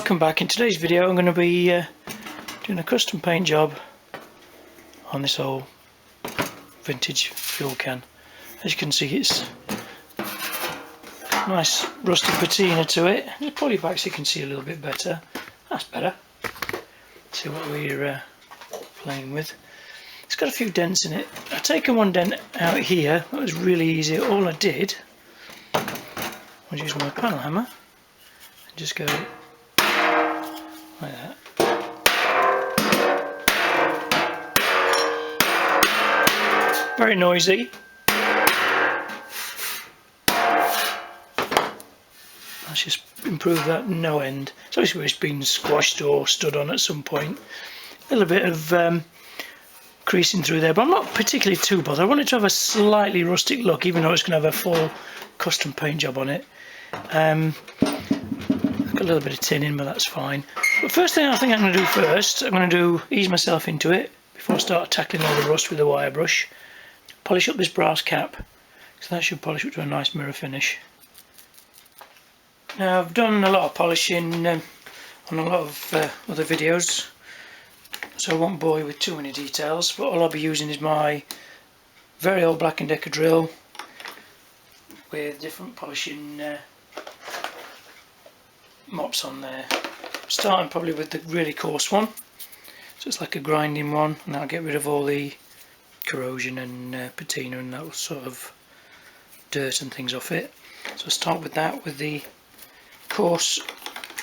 welcome back. In today's video I'm going to be doing a custom paint job on this old vintage fuel can. As you can see, it's a nice rusty patina to it. The polybags you can see a little bit better. That's better. Let's see what we're playing with. It's got a few dents in it. I've taken one dent out here. That was really easy. All I did was use my panel hammer and just go like that. Very noisy. Let's just improve that no end. It's obviously it's been squashed or stood on at some point. A little bit of creasing through there, but I'm not particularly too bothered. I want it to have a slightly rustic look, even though it's going to have a full custom paint job on it. Got a little bit of tin in, but that's fine. But first thing I think I'm going to do first, I'm going to ease myself into it before I start tackling all the rust with the wire brush. Polish up this brass cap, so that should polish up to a nice mirror finish. Now I've done a lot of polishing on a lot of other videos, so I won't bore you with too many details, but all I'll be using is my very old Black & Decker drill with different polishing mops on there. Starting probably with the really coarse one, so it's like a grinding one, and that'll get rid of all the corrosion and patina and that sort of dirt and things off it. So I'll start with that with the coarse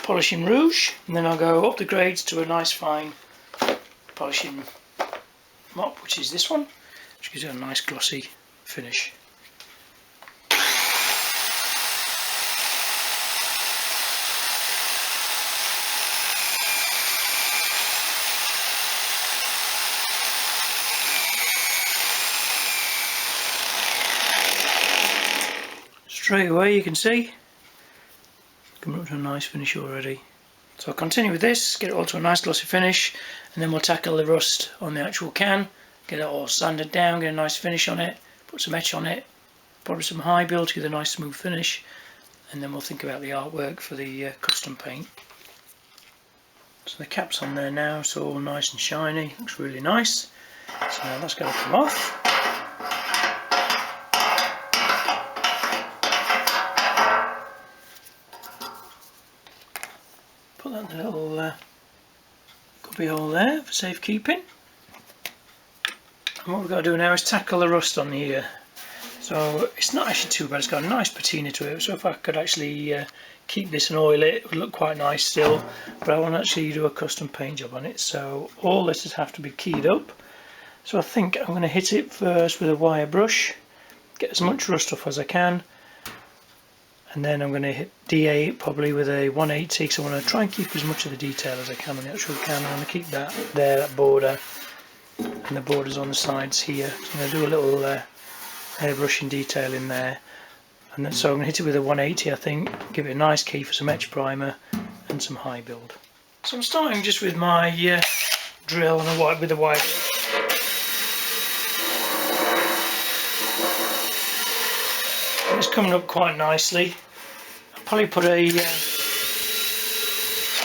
polishing rouge, and then I'll go up the grades to a nice fine polishing mop, which is this one, which gives it a nice glossy finish. Straight away you can see coming up to a nice finish already. So I'll continue with this, get it all to a nice glossy finish, and then we'll tackle the rust on the actual can, get it all sanded down, get a nice finish on it, put some etch on it, probably some high build to get a nice smooth finish, and then we'll think about the artwork for the custom paint. So the cap's on there now, it's all nice and shiny, looks really nice. So now that's going to come off. Put that in the little cubby hole there for safekeeping. And what we've got to do now is tackle the rust on here. So it's not actually too bad, it's got a nice patina to it, so if I could actually keep this and oil it, it would look quite nice still, but I want to actually do a custom paint job on it, so all this would have to be keyed up. So I think I'm going to hit it first with a wire brush, get as much rust off as I can, and then I'm going to hit DA it probably with a 180, because I want to try and keep as much of the detail as I can on the actual can. I want to keep that there, that border, and the borders on the sides here. So I'm going to do a little airbrushing detail in there, and then so I'm going to hit it with a 180 I think, give it a nice key for some etch primer and some high build. So I'm starting just with my drill and with the wire brush. It's coming up quite nicely. I'll probably put a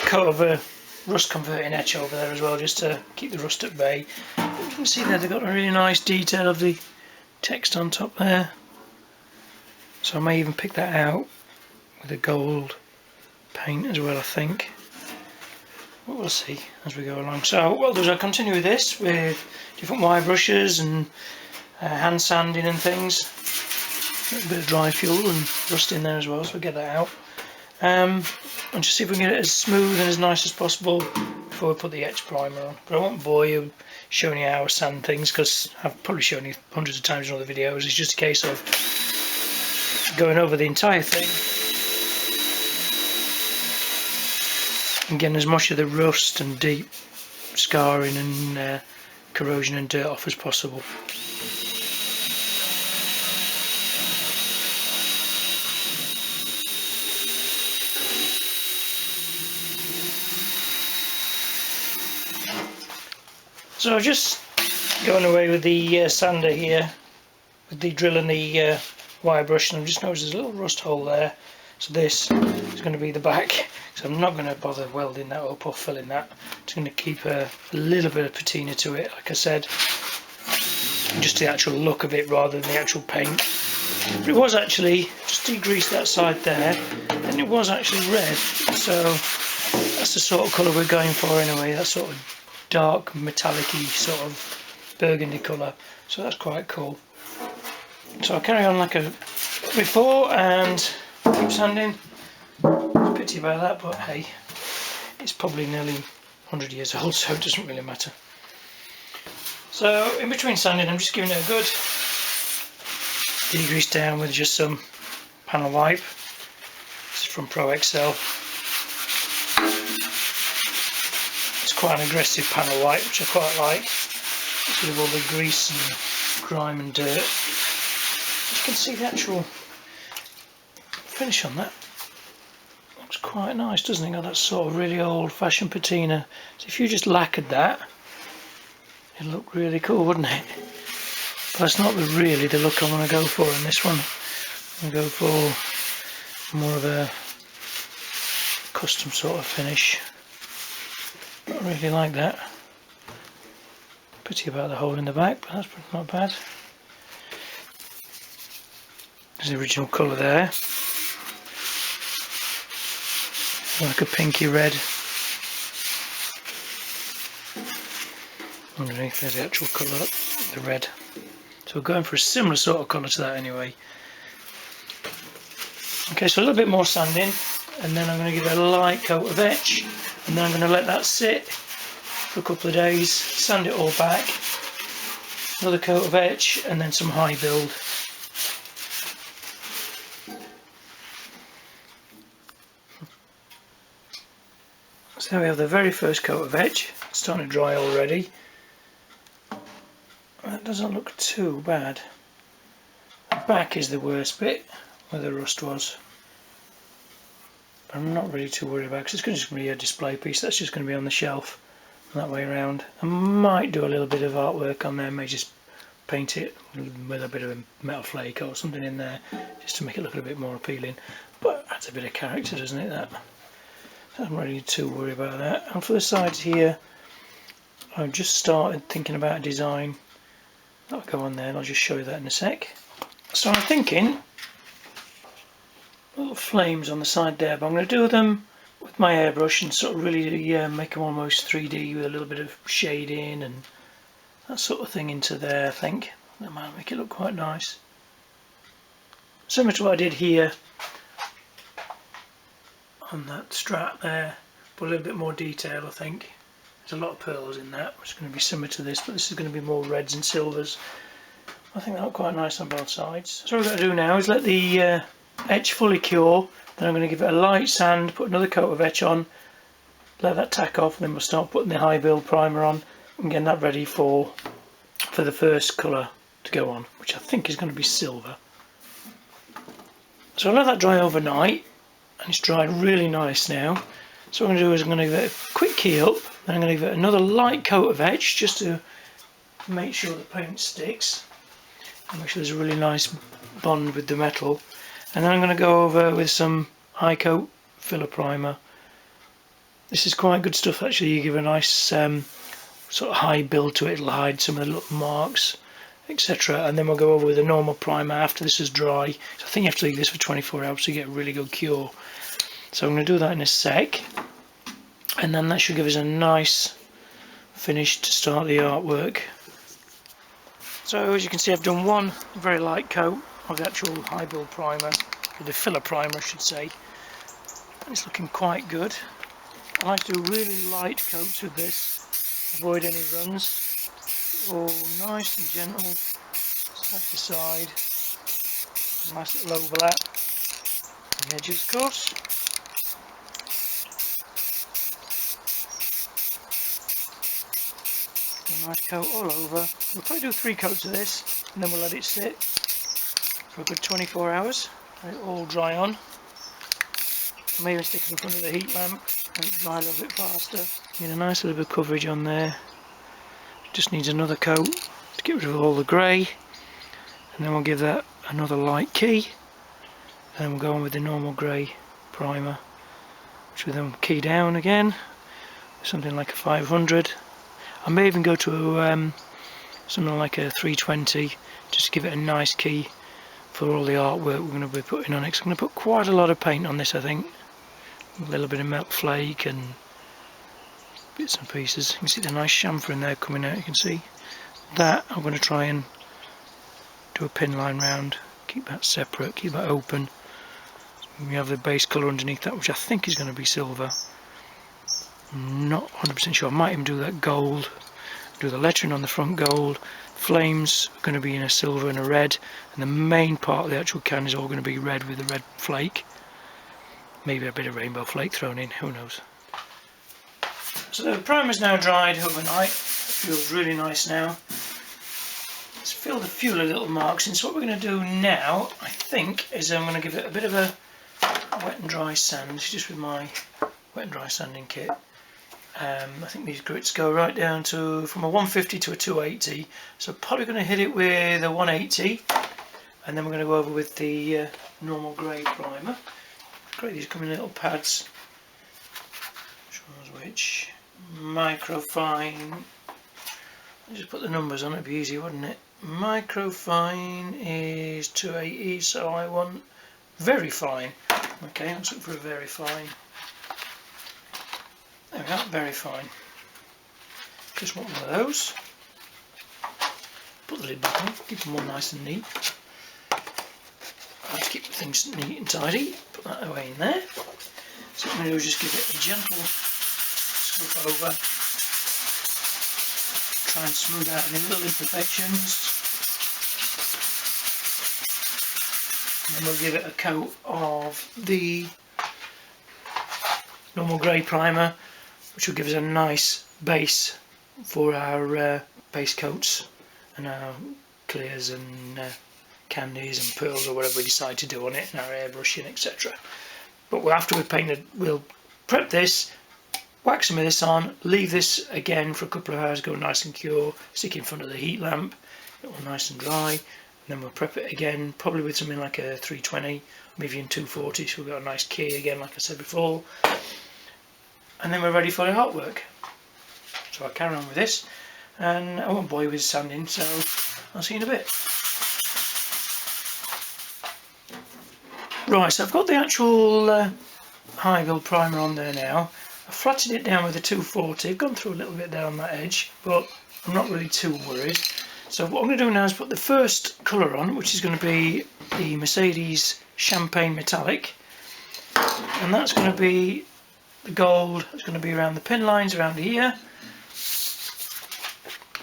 coat of a rust converting etch over there as well, just to keep the rust at bay. But you can see there they've got a really nice detail of the text on top there. So I may even pick that out with a gold paint as well, I think. But we'll see as we go along. So what I'll do is I'll continue with this with different wire brushes and hand sanding and things. A little bit of dry fuel and rust in there as well, so we'll get that out. And just see if we can get it as smooth and as nice as possible before we put the etch primer on. But I won't bore you showing you how I sand things, because I've probably shown you hundreds of times in other videos. It's just a case of going over the entire thing and getting as much of the rust and deep scarring and corrosion and dirt off as possible. So just going away with the sander here, with the drill and the wire brush, and I've just noticed there's a little rust hole there. So this is going to be the back, so I'm not going to bother welding that up or filling that. It's going to keep a little bit of patina to it, like I said, just the actual look of it rather than the actual paint. But it was actually, just degrease that side there, and it was actually red, so that's the sort of colour we're going for anyway, that sort of dark metallic-y sort of burgundy colour, so that's quite cool. So I'll carry on like before and keep sanding. It's a pity about that, but hey, it's probably nearly 100 years old, so it doesn't really matter. So in between sanding, I'm just giving it a good degrease down with just some panel wipe. This is from Pro XL. It's quite an aggressive panel wipe, which I quite like. It's with all the grease and grime and dirt. You can see the actual finish on that. Looks quite nice, doesn't it? Got that sort of really old-fashioned patina. So if you just lacquered that, it'd look really cool, wouldn't it? But that's not really the look I want to go for in this one. I'm going to go for more of a custom sort of finish. Not really like that. Pity about the hole in the back, but that's not bad. There's the original colour there. Like a pinky red. Underneath there's the actual colour, the red. So we're going for a similar sort of colour to that anyway. Okay, so a little bit more sanding, and then I'm going to give it a light coat of etch, and then I'm going to let that sit for a couple of days, sand it all back, another coat of etch, and then some high build. So there we have the very first coat of etch. It's starting to dry already. That doesn't look too bad. The back is the worst bit, where the rust was. But I'm not really too worried about it, because it's just going to be a display piece that's just going to be on the shelf that way around. I might do a little bit of artwork on there, may just paint it with a bit of a metal flake or something in there, just to make it look a bit more appealing. But adds a bit of character, doesn't it, that? I'm not really too worried about that. And for the sides here, I've just started thinking about a design. That'll go on there, and I'll just show you that in a sec. So I'm thinking little flames on the side there, but I'm going to do them with my airbrush and sort of really make them almost 3D with a little bit of shading and that sort of thing into there. I think that might make it look quite nice. Similar to what I did here on that strap there, but a little bit more detail. I think there's a lot of pearls in that, which is going to be similar to this, but this is going to be more reds and silvers. I think that look quite nice on both sides. So what I'm going to do now is let the etch fully cure, then I'm going to give it a light sand, put another coat of etch on, let that tack off, and then we'll start putting the high build primer on and getting that ready for the first colour to go on, which I think is going to be silver. So I'll let that dry overnight, and it's dried really nice now. So what I'm going to do is I'm going to give it a quick key up, then I'm going to give it another light coat of etch just to make sure the paint sticks and make sure there's a really nice bond with the metal. And then I'm going to go over with some high coat filler primer. This is quite good stuff actually. You give a nice sort of high build to it, it'll hide some of the little marks, etc. And then we'll go over with a normal primer after this is dry. So I think you have to leave this for 24 hours to get a really good cure. So I'm going to do that in a sec, and then that should give us a nice finish to start the artwork. So as you can see, I've done one very light coat of the actual high build primer, or the filler primer I should say, and it's looking quite good. I like to do really light coats with this, avoid any runs, all nice and gentle, side to side, nice little overlap, the edges of course. A nice coat all over. We'll probably do 3 coats of this, and then we'll let it sit for a good 24 hours. Let it all dry on. I may even stick it in front of the heat lamp and it dry a little bit faster. Get a nice little bit of coverage on there. Just needs another coat to get rid of all the grey, and then we'll give that another light key, And then we'll go on with the normal grey primer, which will then key down again, something like a 500. I may even go to something like a 320, just to give it a nice key for all the artwork we're going to be putting on it. So I'm going to put quite a lot of paint on this, I think. A little bit of melt flake and bits and pieces. You can see the nice chamfer in there coming out. You can see that. I'm going to try and do a pin line round, keep that separate, keep that open. We have the base colour underneath that, which I think is going to be silver. I'm not 100% sure. I might even do that gold, do the lettering on the front gold. Flames are going to be in a silver and a red, and the main part of the actual can is all going to be red with a red flake. Maybe a bit of rainbow flake thrown in, who knows. So the primer's now dried overnight. It feels really nice now. It's filled a few little marks in. So what we're going to do now, I think, is I'm going to give it a bit of a wet and dry sand, just with my wet and dry sanding kit. I think these grits go right down to from a 150 to a 280, so probably going to hit it with a 180, and then we're going to go over with the normal grey primer. Great, these come in little pads. Shows which microfine. I'll just put the numbers on, it'd be easy, wouldn't it? Microfine is 280, so I want very fine. Okay, let's look for a very fine. There we are, very fine. Just want one of those. Put the lid back on, keep them all nice and neat. I like to keep things neat and tidy. Put that away in there. So what I'm going to do is just give it a gentle scrub over. Try and smooth out any little imperfections. And then we'll give it a coat of the normal grey primer, which will give us a nice base for our base coats and our clears and candies and pearls or whatever we decide to do on it, and our airbrushing, etc. But after we've painted, we'll prep this, wax some of this on, leave this again for a couple of hours, go nice and cure, stick it in front of the heat lamp, it will nice and dry, and then we'll prep it again, probably with something like a 320, maybe in 240, so we've got a nice key again, like I said before. And then we're ready for the artwork. So I'll carry on with this, and I won't bore you with sanding, so I'll see you in a bit. Right, so I've got the actual high gold primer on there now. I've flattened it down with a 240, I've gone through a little bit down that edge, but I'm not really too worried. So what I'm going to do now is put the first colour on, which is going to be the Mercedes Champagne Metallic, and that's going to be the gold. It's going to be around the pin lines around here.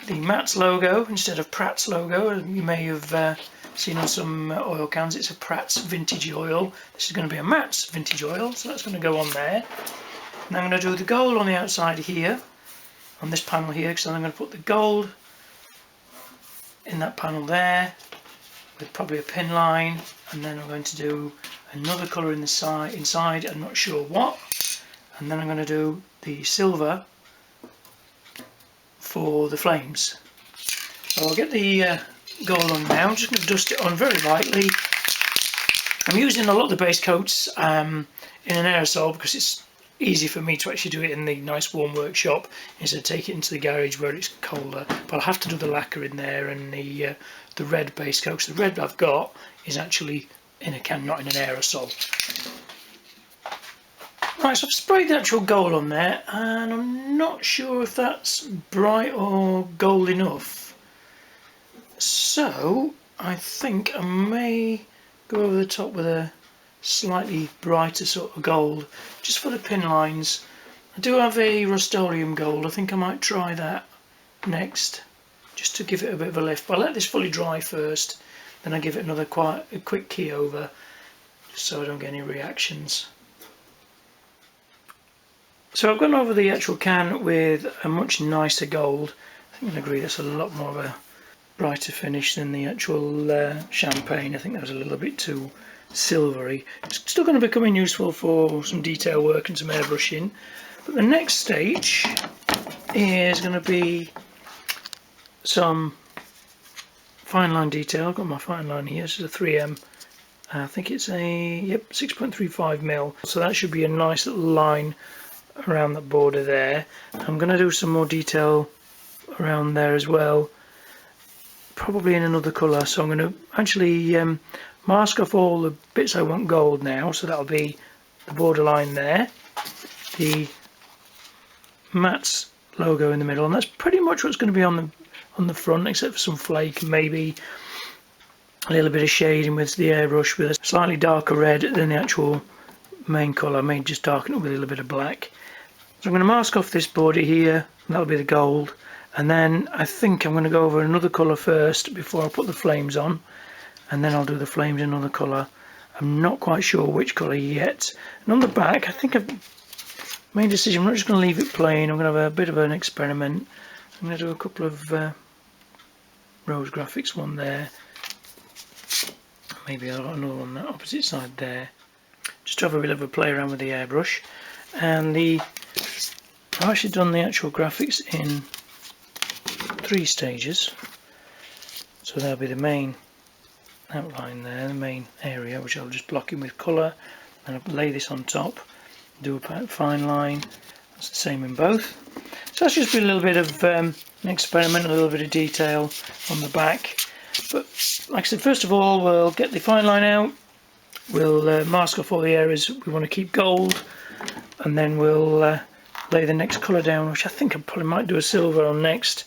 The Matt's logo instead of Pratt's logo, you may have seen on some oil cans, it's a Pratt's vintage oil. This is going to be a Matt's vintage oil, so that's going to go on there. And I'm going to do the gold on the outside here, on this panel here, because I'm going to put the gold in that panel there with probably a pin line, and then I'm going to do another colour in the side, inside, I'm not sure what, and then I'm going to do the silver for the flames. So I'll get the gold on now. I'm just going to dust it on very lightly. I'm using a lot of the base coats in an aerosol because it's easy for me to actually do it in the nice warm workshop instead of take it into the garage where it's colder. But I'll have to do the lacquer in there and the red base coat. So the red I've got is actually in a can, not in an aerosol. Right, so I've sprayed the actual gold on there, and I'm not sure if that's bright or gold enough. So I think I may go over the top with a slightly brighter sort of gold, just for the pin lines. I do have a Rust-Oleum gold, I think I might try that next, just to give it a bit of a lift. But I'll let this fully dry first, then I give it another a quick key over, just so I don't get any reactions. So I've gone over the actual can with a much nicer gold. I think I agree that's a lot more of a brighter finish than the actual champagne. I think that was a little bit too silvery. It's still going to be coming useful for some detail work and some airbrushing. But the next stage is going to be some fine line detail. I've got my fine line here. This is a 3M I think it's a 6.35mm, so that should be a nice little line around that border there. I'm going to do some more detail around there as well, probably in another colour. So I'm going to actually mask off all the bits I want gold now, so that'll be the borderline there, the Matt's logo in the middle, and that's pretty much what's going to be on the front, except for some flake and maybe a little bit of shading with the airbrush with a slightly darker red than the actual main colour. I may just darken it with a little bit of black. So I'm going to mask off this border here, and that'll be the gold, and then I think I'm going to go over another colour first before I put the flames on, and then I'll do the flames in another colour. I'm not quite sure which colour yet. And on the back, I think I've made a decision. I'm not just going to leave it plain. I'm going to have a bit of an experiment. I'm going to do a couple of rose graphics, one there, maybe I've got another one on the opposite side there, just to have a bit of a play around with the airbrush. And I've actually done the actual graphics in 3 stages, so that'll be the main outline there, the main area, which I'll just block in with colour, and I'll lay this on top, do a fine line. That's the same in both. So that's just a little bit of an experiment, a little bit of detail on the back. But like I said, first of all we'll get the fine line out, we'll mask off all the areas we want to keep gold, and then we'll lay the next colour down, which I think I probably might do a silver on next,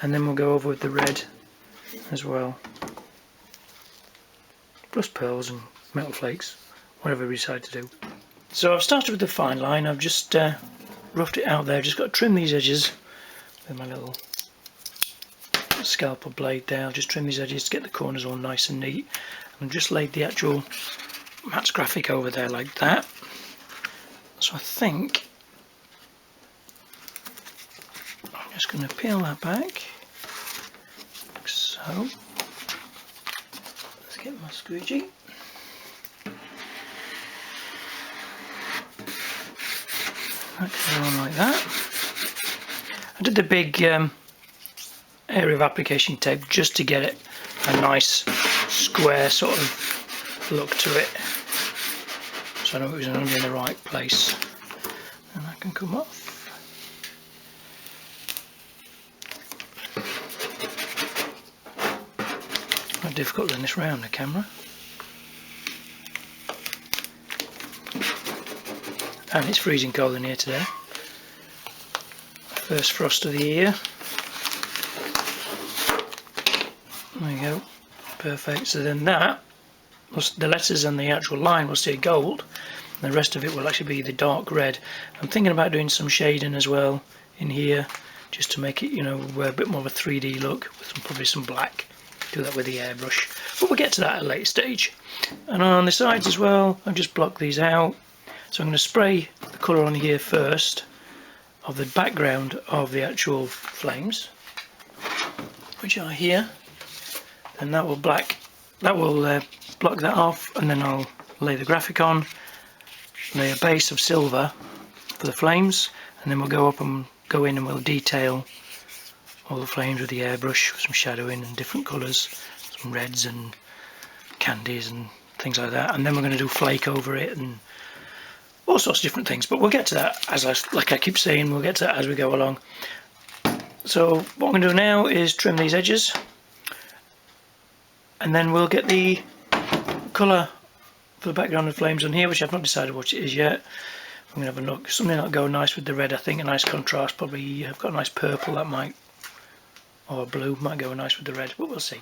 and then we'll go over with the red as well, plus pearls and metal flakes, whatever we decide to do. So I've started with the fine line. I've just roughed it out there. Just got to trim these edges with my little scalpel blade there. I'll just trim these edges to get the corners all nice and neat, and I've just laid the actual Matt's graphic over there like that. So I think I'm just going to peel that back, like so. Let's get my squeegee. That can go on like that. I did the big area of application tape just to get it a nice square sort of look to it, so I know it was going to be in the right place, and that can come off. Quite difficult doing this round the camera. And it's freezing cold in here today. First frost of the year. There you go. Perfect. So then that, the letters and the actual line will stay gold. And the rest of it will actually be the dark red. I'm thinking about doing some shading as well in here, just to make it, you know, a bit more of a 3D look, with probably some black. Do that with the airbrush. But we'll get to that at a later stage. And on the sides as well, I've just blocked these out. So I'm going to spray the colour on here first of the background of the actual flames, which are here, and that will block that off, and then I'll lay the graphic on, lay a base of silver for the flames, and then we'll go up and go in and we'll detail all the flames with the airbrush, with some shadowing and different colours, some reds and candies and things like that, and then we're going to do flake over it and all sorts of different things, but we'll get to that, like I keep saying, we'll get to that as we go along. So what I'm going to do now is trim these edges, and then we'll get the colour for the background of flames on here, which I've not decided what it is yet. I'm going to have a look, something that'll go nice with the red, I think, a nice contrast. Probably I've got a nice purple that might, or blue might go nice with the red, but we'll see.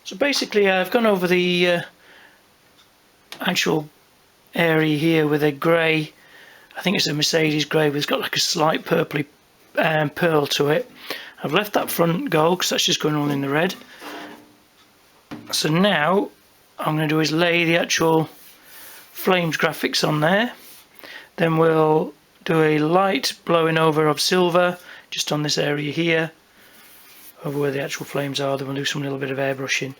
So basically I've gone over the actual area here with a grey, I think it's a Mercedes grey, but it's got like a slight purpley pearl to it. I've left that front gold because that's just going on in the red. So now I'm going to do is lay the actual flames graphics on there, then we'll do a light blowing over of silver just on this area here over where the actual flames are. Then we'll do some little bit of airbrushing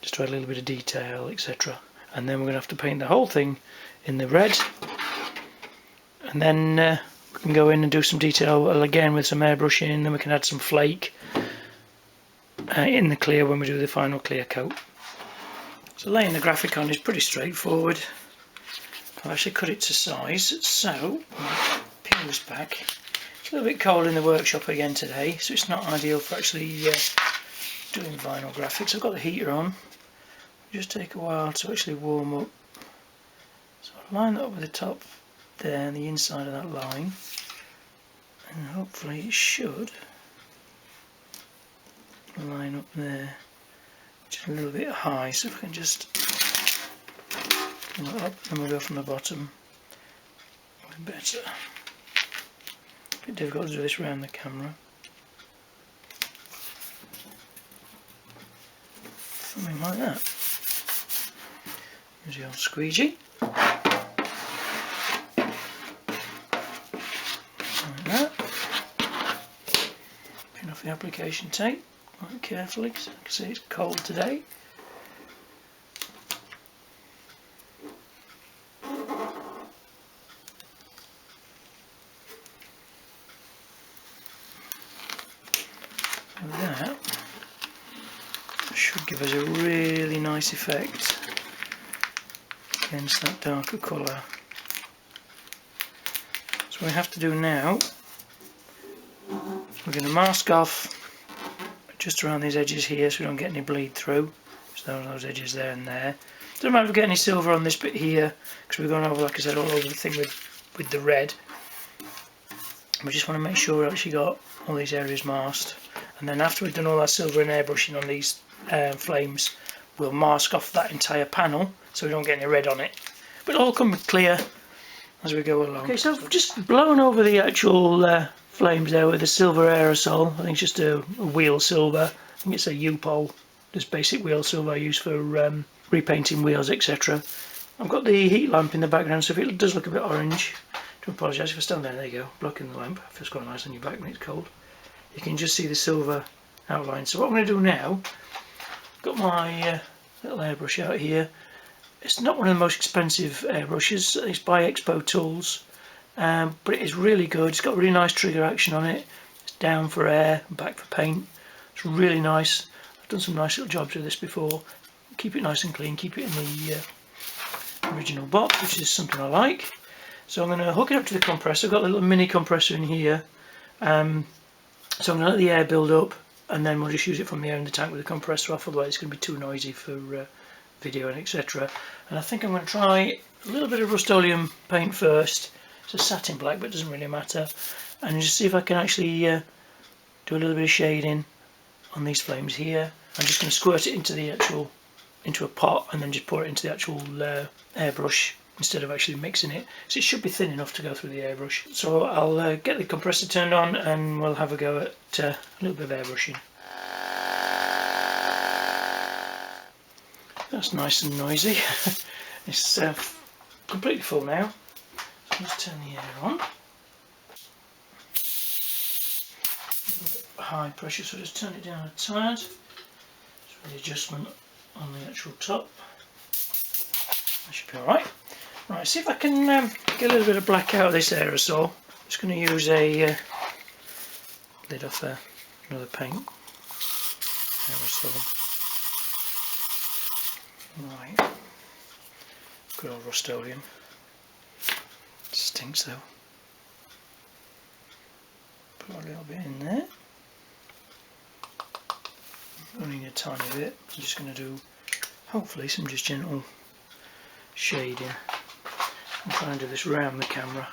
just to add a little bit of detail, etc. And then we're going to have to paint the whole thing in the red, and then we can go in and do some detail again with some airbrushing, and then we can add some flake in the clear when we do the final clear coat. So laying the graphic on is pretty straightforward. I've actually cut it to size, so I'll peel this back. It's a little bit cold in the workshop again today, so it's not ideal for actually doing vinyl graphics. I've got the heater on. It'll just take a while to actually warm up. So I'll line that up with the top there and the inside of that line, and hopefully it should line up there, which is a little bit high, so if I can just come up and we'll go from the bottom. Better. A bit difficult to do this around the camera. Something like that. There's the old squeegee. Like that. Pin off the application tape quite carefully, because I can see it's cold today. And that should give us a really nice effect against that darker colour. So what we have to do now, we're going to mask off just around these edges here so we don't get any bleed through. So those edges there and there. Doesn't matter if we get any silver on this bit here, because we're going over, like I said, all over the thing with the red. We just want to make sure we've actually got all these areas masked. And then after we've done all our silver and airbrushing on these flames, we'll mask off that entire panel so we don't get any red on it. But it'll all come clear as we go along. Okay, so I've just blown over the actual flames there with the silver aerosol. I think it's just a wheel silver. I think it's a U-pole, just basic wheel silver I use for repainting wheels, etc. I've got the heat lamp in the background, so if it does look a bit orange, I do apologise if I stand there you go, blocking the lamp. It feels quite nice on your back when it's cold. You can just see the silver outline. So what I'm going to do now, I've got my little airbrush out here. It's not one of the most expensive airbrushes, it's by Expo Tools, but it is really good. It's got really nice trigger action on it. It's down for air and back for paint. It's really nice. I've done some nice little jobs with this before. Keep it nice and clean, keep it in the original box, which is something I like. So I'm going to hook it up to the compressor. I've got a little mini compressor in here. So I'm going to let the air build up, and then we'll just use it from the air in the tank with the compressor off, otherwise it's going to be too noisy for video and etc. And I think I'm going to try a little bit of Rust-Oleum paint first. It's a satin black, but it doesn't really matter. And just see if I can actually do a little bit of shading on these flames here. I'm just going to squirt it into a pot and then just pour it into the actual airbrush instead of actually mixing it. So it should be thin enough to go through the airbrush. So I'll get the compressor turned on and we'll have a go at a little bit of airbrushing. That's nice and noisy. It's completely full now. So let's turn the air on. High pressure, so just turn it down a tad. Just for the adjustment on the actual top. That should be alright. Right, see if I can get a little bit of black out of this aerosol. I'm just going to use a lid off another paint aerosol. Right, good old Rust-Oleum. Stinks though. Put a little bit in there. Only a tiny bit. I'm just going to do hopefully some just gentle shading. I'm trying to do this round the camera.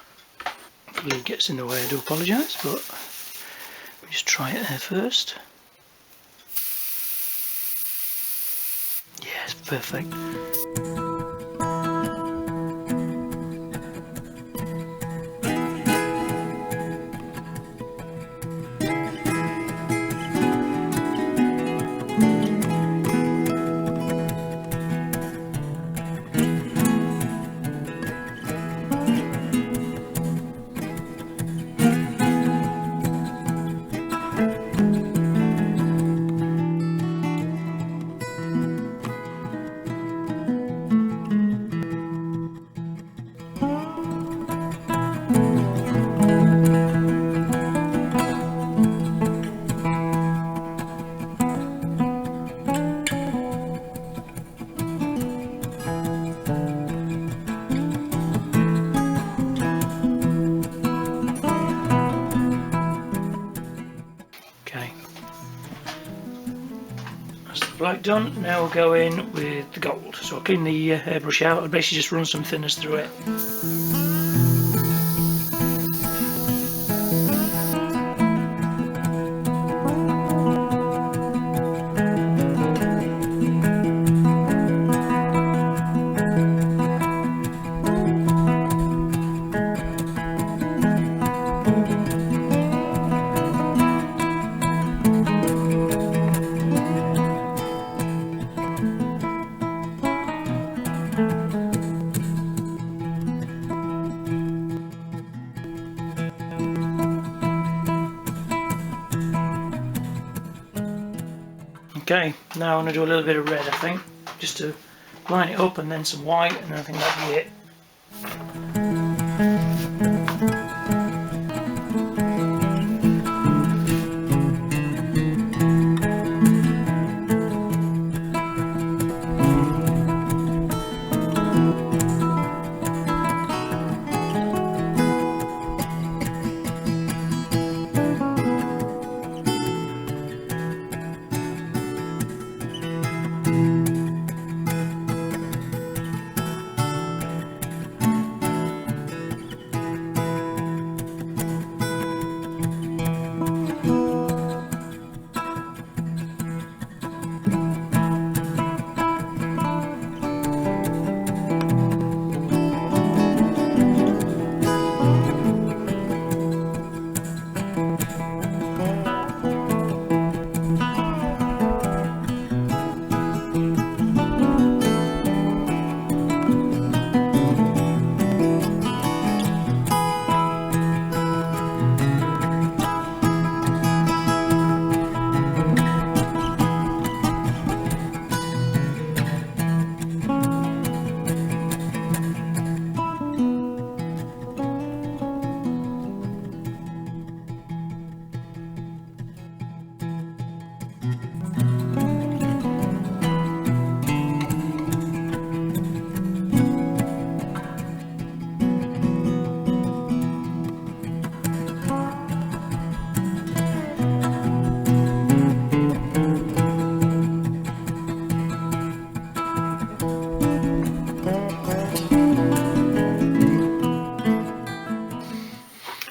If the lead gets in the way I do apologise, but we just try it there first. Yes, perfect. black done. Now we'll go in with the gold. So I'll clean the airbrush out and basically just run some thinners through it. Okay, now I'm going to do a little bit of red, I think, just to line it up, and then some white, and I think that'll be it.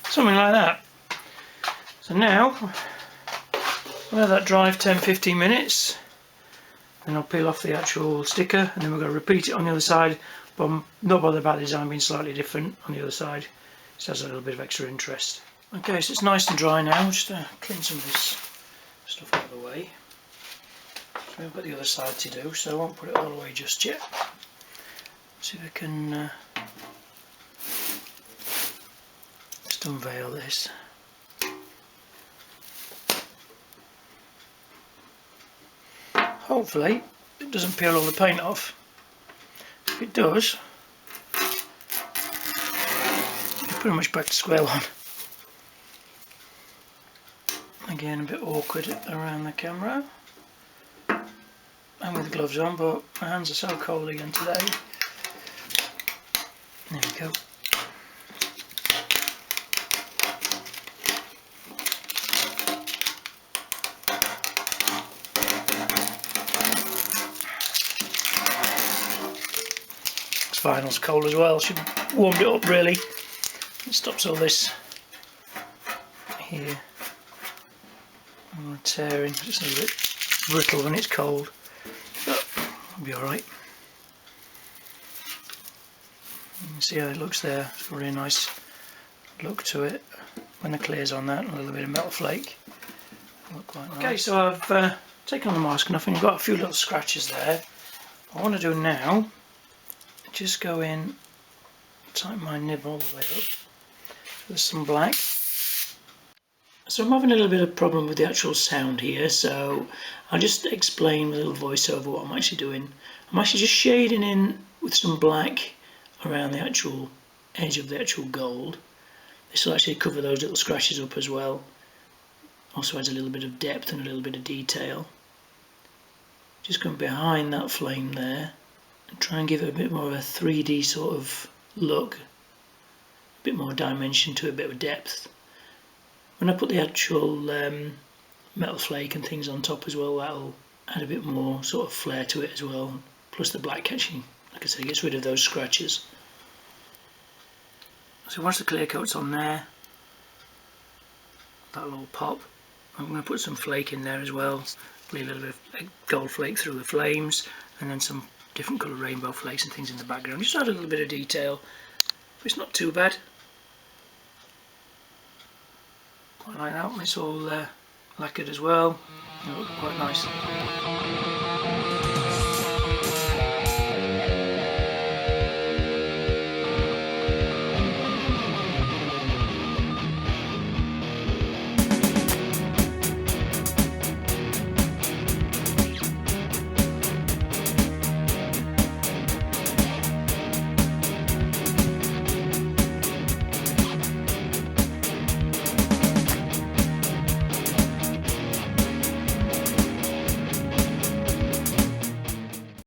Something like that. So now we'll let that dry for 10-15 minutes, and I'll peel off the actual sticker, and then we're going to repeat it on the other side, but I'm not bothered about the design being slightly different on the other side. Just has a little bit of extra interest. Okay, so it's nice and dry now. Just clean some of this stuff out of the way. So we've got the other side to do, so I won't put it all the way just yet. See if I can just unveil this. Hopefully it doesn't peel all the paint off. If it does, you're pretty much back to square one. Again, a bit awkward around the camera and with the gloves on, but my hands are so cold again today. There we go. This vinyl's cold as well. Should have warmed it up really. It stops all this here. Tearing, just a little bit brittle when it's cold, but it'll be alright. You can see how it looks there. It's got a really nice look to it when the clear's on that, and a little bit of metal flake. Look quite nice. Okay, so I've taken on the mask enough, and you've got a few little scratches there. What I want to do now, just go in, tighten my nib all the way up with some black. So I'm having a little bit of problem with the actual sound here, so I'll just explain with a little voiceover what I'm actually doing. I'm actually just shading in with some black around the actual edge of the actual gold. This will actually cover those little scratches up as well. Also adds a little bit of depth and a little bit of detail. Just going behind that flame there and try and give it a bit more of a 3D sort of look. A bit more dimension to it, a bit of depth. When I put the actual metal flake and things on top as well, that'll add a bit more sort of flair to it as well. Plus the black catching, like I say, gets rid of those scratches. So once the clear coat's on there, that'll all pop. I'm going to put some flake in there as well, leave a little bit of gold flake through the flames, and then some different colour rainbow flakes and things in the background. Just add a little bit of detail, but it's not too bad. Quite like that when it's all lacquered as well. It'll look quite nice.